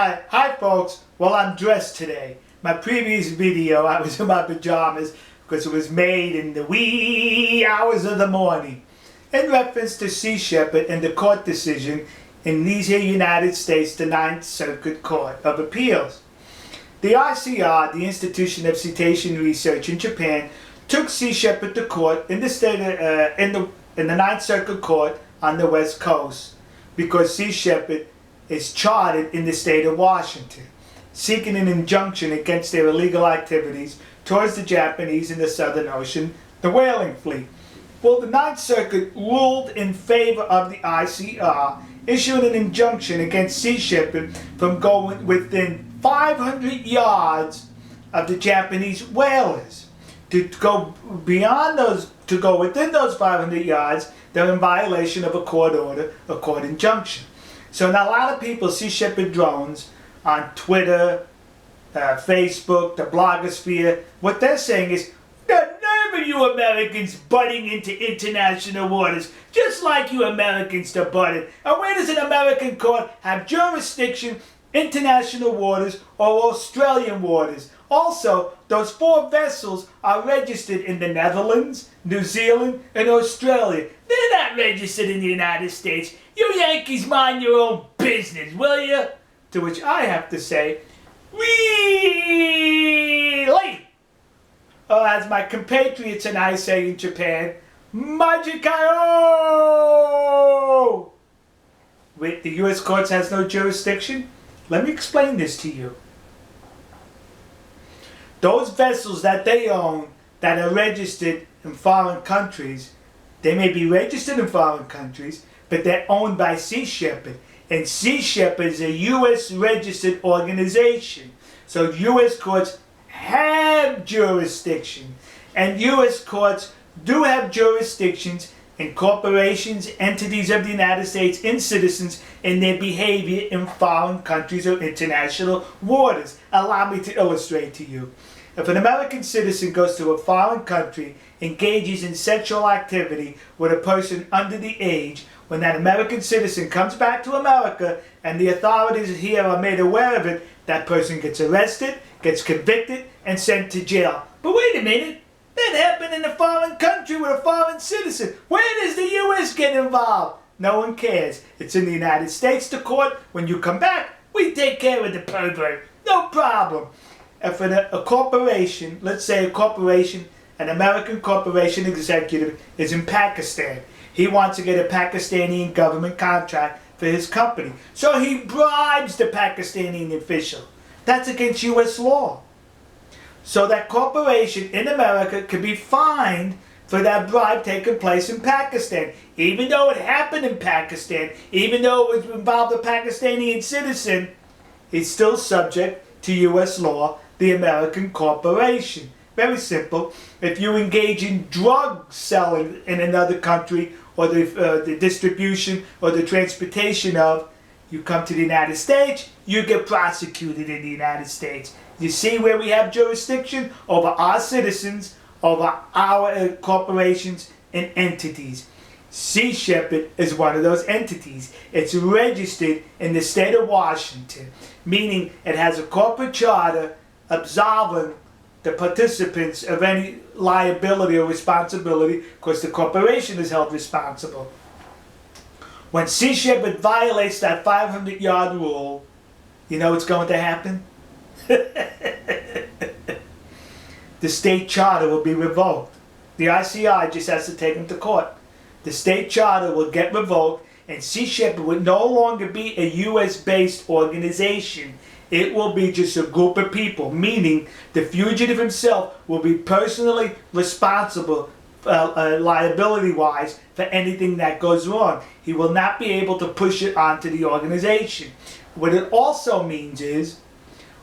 Hi folks. Well, I'm dressed today. My previous video, I was in my pajamas because it was made in the wee hours of the morning. In reference to Sea Shepherd and the court decision in these here United States, the Ninth Circuit Court of Appeals. The ICR, the Institution of Cetacean Research in Japan, took Sea Shepherd to court in the state in the Ninth Circuit Court on the West Coast because Sea Shepherd is chartered in the state of Washington, seeking an injunction against their illegal activities towards the Japanese in the Southern Ocean, the whaling fleet. Well, the Ninth Circuit ruled in favor of the ICR, issuing an injunction against Sea Shepherd from going within 500 yards of the Japanese whalers. To go beyond those, to go within those 500 yards, they're in violation of a court order, a court injunction. So now a lot of people, Sea Shepherd drones on Twitter, Facebook, the blogosphere, what they're saying is, the nerve of you Americans butting into international waters, just like you Americans to butt in. And where does an American court have jurisdiction, international waters or Australian waters? Also, those 4 vessels are registered in the Netherlands, New Zealand, and Australia. They're not registered in the United States. You Yankees mind your own business, will you? To which I have to say, really? Or as my compatriots and I say in Japan, Majikayo! Wait, the U.S. courts has no jurisdiction? Let me explain this to you. Those vessels that they own that are registered in foreign countries, they may be registered in foreign countries, but they're owned by Sea Shepherd. And Sea Shepherd is a U.S. registered organization. So U.S. courts have jurisdiction. And U.S. courts do have jurisdictions in corporations, entities of the United States, and citizens in their behavior in foreign countries or international waters. Allow me to illustrate to you. If an American citizen goes to a foreign country, engages in sexual activity with a person under the age, when that American citizen comes back to America and the authorities here are made aware of it, that person gets arrested, gets convicted, and sent to jail. But wait a minute, that happened in a foreign country with a foreign citizen. Where does the U.S. get involved? No one cares. It's in the United States, the court. When you come back, we take care of the pervert. No problem. If a corporation, let's say a corporation, an American corporation executive is in Pakistan. He wants to get a Pakistani government contract for his company. So he bribes the Pakistani official. That's against U.S. law. So that corporation in America could be fined for that bribe taking place in Pakistan. Even though it happened in Pakistan, even though it involved a Pakistani citizen, it's still subject to U.S. law, the American corporation. Very simple. If you engage in drug selling in another country, or the distribution or the transportation of, you come to the United States, you get prosecuted in the United States. You see where we have jurisdiction over our citizens, over our corporations and entities. Sea Shepherd is one of those entities. It's registered in the state of Washington, meaning it has a corporate charter absolving the participants of any liability or responsibility, because the corporation is held responsible. When Sea Shepherd violates that 500-yard rule, you know what's going to happen? The state charter will be revoked. The ICI just has to take them to court. The state charter will get revoked, and Sea Shepherd will no longer be a U.S.-based organization. It will be just a group of people, meaning the fugitive himself will be personally responsible, liability-wise, for anything that goes wrong. He will not be able to push it onto the organization. What it also means is,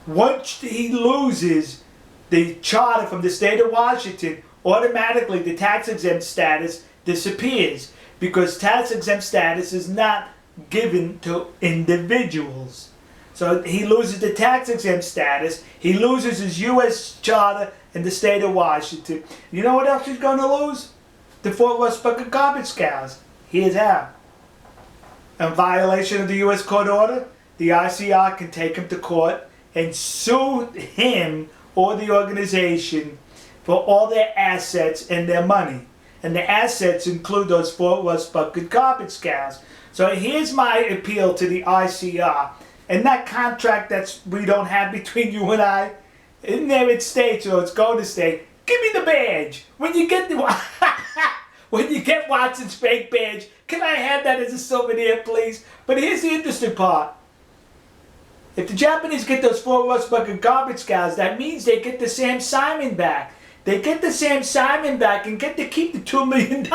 once he loses the charter from the state of Washington, automatically the tax-exempt status disappears, because tax-exempt status is not given to individuals. So he loses the tax-exempt status, he loses his U.S. charter in the state of Washington. You know what else he's going to lose? The 4 West Bucket garbage cows. Here's how. In violation of the U.S. court order, the ICR can take him to court and sue him or the organization for all their assets and their money. And the assets include those 4 rust-bucket garbage cows. So here's my appeal to the ICR. And that contract that we don't have between you and I, in there it states, or it's going to state, give me the badge. When you get when you get Watson's fake badge, can I have that as a souvenir, please? But here's the interesting part. If the Japanese get those 4 rust-bucket garbage cows, that means they get the Sam Simon back. They get the Sam Simon back and get to keep the $2 million.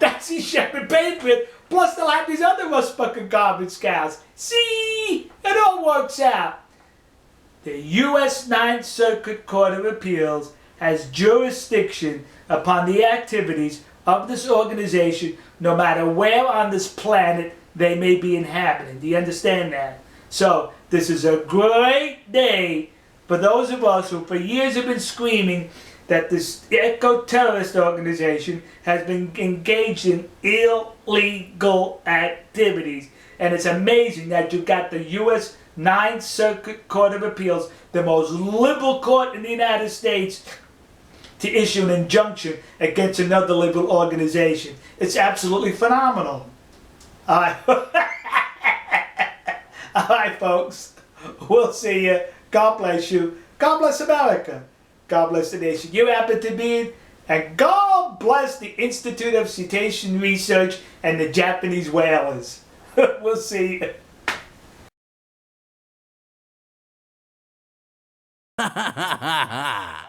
That's Sea Shepherd paid with. Plus they'll have these other rust-bucket garbage cows. See? It all works out. The U.S. Ninth Circuit Court of Appeals has jurisdiction upon the activities of this organization, no matter where on this planet they may be inhabiting. Do you understand that? So, this is a great day for those of us who for years have been screaming that this eco-terrorist organization has been engaged in illegal activities. And it's amazing that you've got the U.S. Ninth Circuit Court of Appeals, the most liberal court in the United States, to issue an injunction against another liberal organization. It's absolutely phenomenal. All right. All right, folks. We'll see you. God bless you. God bless America. God bless the nation you happen to be in. And God bless the Institute of Cetacean Research and the Japanese whalers. We'll see you. Ha ha ha ha ha!